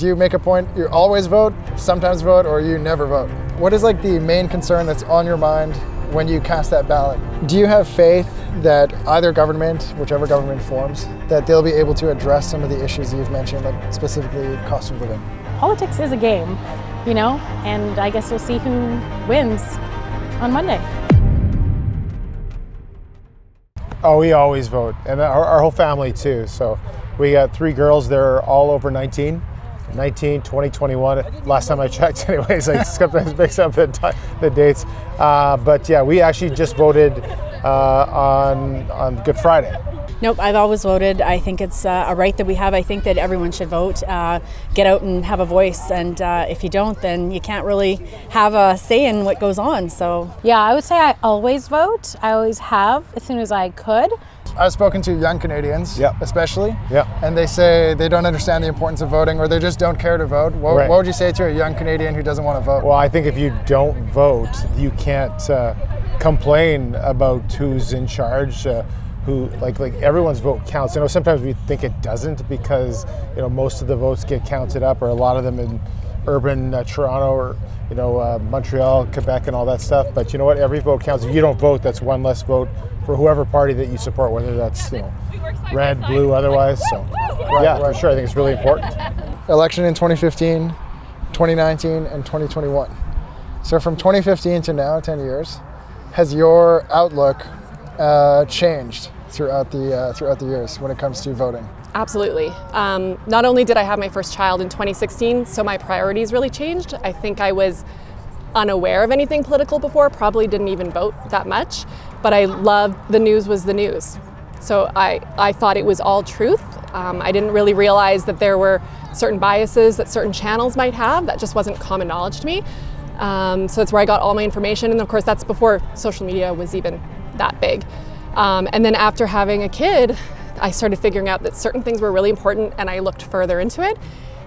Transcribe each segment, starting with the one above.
do you make a point, you always vote, sometimes vote, or you never vote? What is like the main concern that's on your mind when you cast that ballot? Do you have faith that either government, whichever government forms, that they'll be able to address some of the issues you've mentioned, like specifically cost of living? Politics is a game, you know, and I guess we'll see who wins on Monday. Oh, we always vote, and our whole family too. So we got 3 girls, they're all over 19, 20, 21. Last time I checked anyways, I sometimes mix up the dates. But yeah, we actually just voted on Good Friday. Nope, I've always voted. I think it's a right that we have. I think that everyone should vote, get out and have a voice. And if you don't, then you can't really have a say in what goes on. So yeah, I would say I always vote. I always have, as soon as I could. I've spoken to young Canadians, especially, and they say they don't understand the importance of voting, or they just don't care to vote. What would you say to a young Canadian who doesn't want to vote? Well, I think if you don't vote, you can't complain about who's in charge. Who like everyone's vote counts. You know, sometimes we think it doesn't because most of the votes get counted up, or a lot of them in urban Toronto or Montreal, Quebec, and all that stuff. But you know what? Every vote counts. If you don't vote, that's one less vote for whoever party that you support, whether that's red, blue, otherwise. So for sure, I think it's really important. Election in 2015, 2019, and 2021. So from 2015 to now, 10 years, has your outlook changed throughout the years when it comes to voting? Absolutely. Not only did I have my first child in 2016, so my priorities really changed. I think I was unaware of anything political before, probably didn't even vote that much, but I loved the news was the news. So I thought it was all truth. I didn't really realize that there were certain biases that certain channels might have. That just wasn't common knowledge to me. So that's where I got all my information, and of course that's before social media was even that big. And then after having a kid, I started figuring out that certain things were really important, and I looked further into it,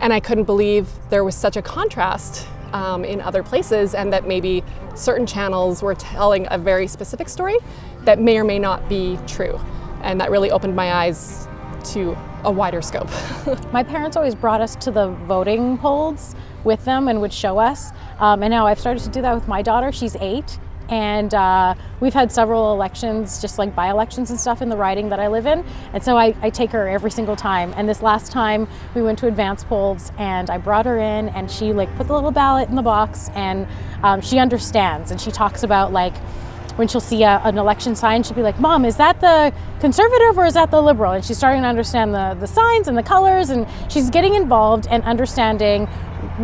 and I couldn't believe there was such a contrast in other places, and that maybe certain channels were telling a very specific story that may or may not be true. And that really opened my eyes to a wider scope. My parents always brought us to the voting polls with them and would show us. And now I've started to do that with my daughter. She's 8. And we've had several elections, just like by-elections and stuff in the riding that I live in. And so I take her every single time. And this last time we went to advance polls and I brought her in and she put the little ballot in the box, and she understands, and she talks about when she'll see an election sign, she'll be like, "Mom, is that the Conservative or is that the Liberal?" And she's starting to understand the signs and the colors, and she's getting involved and understanding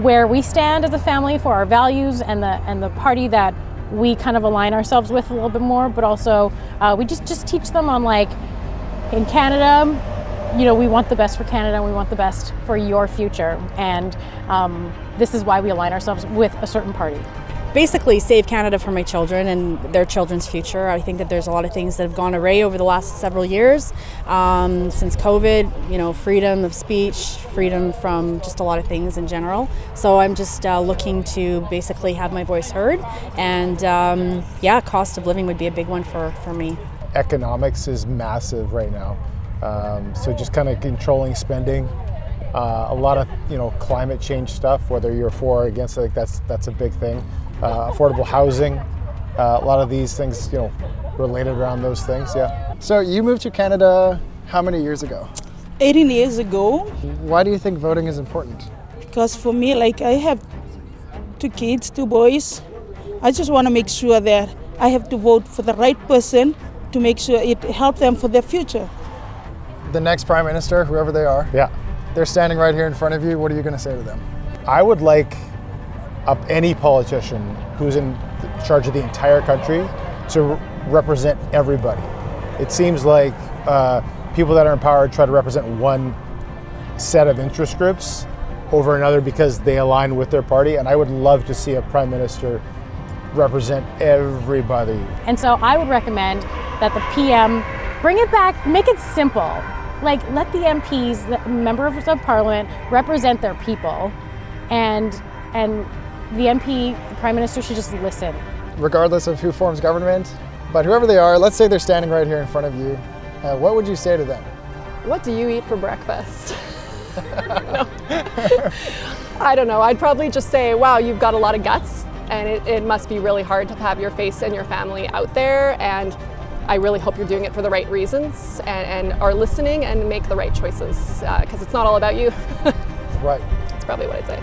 where we stand as a family for our values and the party that we kind of align ourselves with a little bit more. But also we just teach them on in Canada, we want the best for Canada, and we want the best for your future, and this is why we align ourselves with a certain party. basically save Canada for my children and their children's future. I think that there's a lot of things that have gone awry over the last several years since COVID, freedom of speech, freedom from just a lot of things in general. So I'm just looking to basically have my voice heard, and cost of living would be a big one for me. Economics is massive right now. So just kind of controlling spending. A lot of climate change stuff, whether you're for or against it, that's a big thing. Affordable housing, a lot of these things related around those things. Yeah. So you moved to Canada how many years ago? 18 years ago. Why do you think voting is important? Because for me, I have 2 kids, 2 boys. I just want to make sure that I have to vote for the right person to make sure it helps them for their future. The next Prime Minister, whoever they are, yeah, they're standing right here in front of you. What are you going to say to them? I would like any politician who's in charge of the entire country to represent everybody. It seems like people that are in power try to represent one set of interest groups over another because they align with their party, and I would love to see a Prime Minister represent everybody. And so I would recommend that the PM bring it back, make it simple. Let the MPs, the members of Parliament, represent their people, and the MP, the Prime Minister, should just listen. Regardless of who forms government, but whoever they are, let's say they're standing right here in front of you, what would you say to them? What do you eat for breakfast? I don't know. I'd probably just say, wow, you've got a lot of guts, and it must be really hard to have your face and your family out there, and I really hope you're doing it for the right reasons and are listening and make the right choices, because it's not all about you. Right. That's probably what I'd say.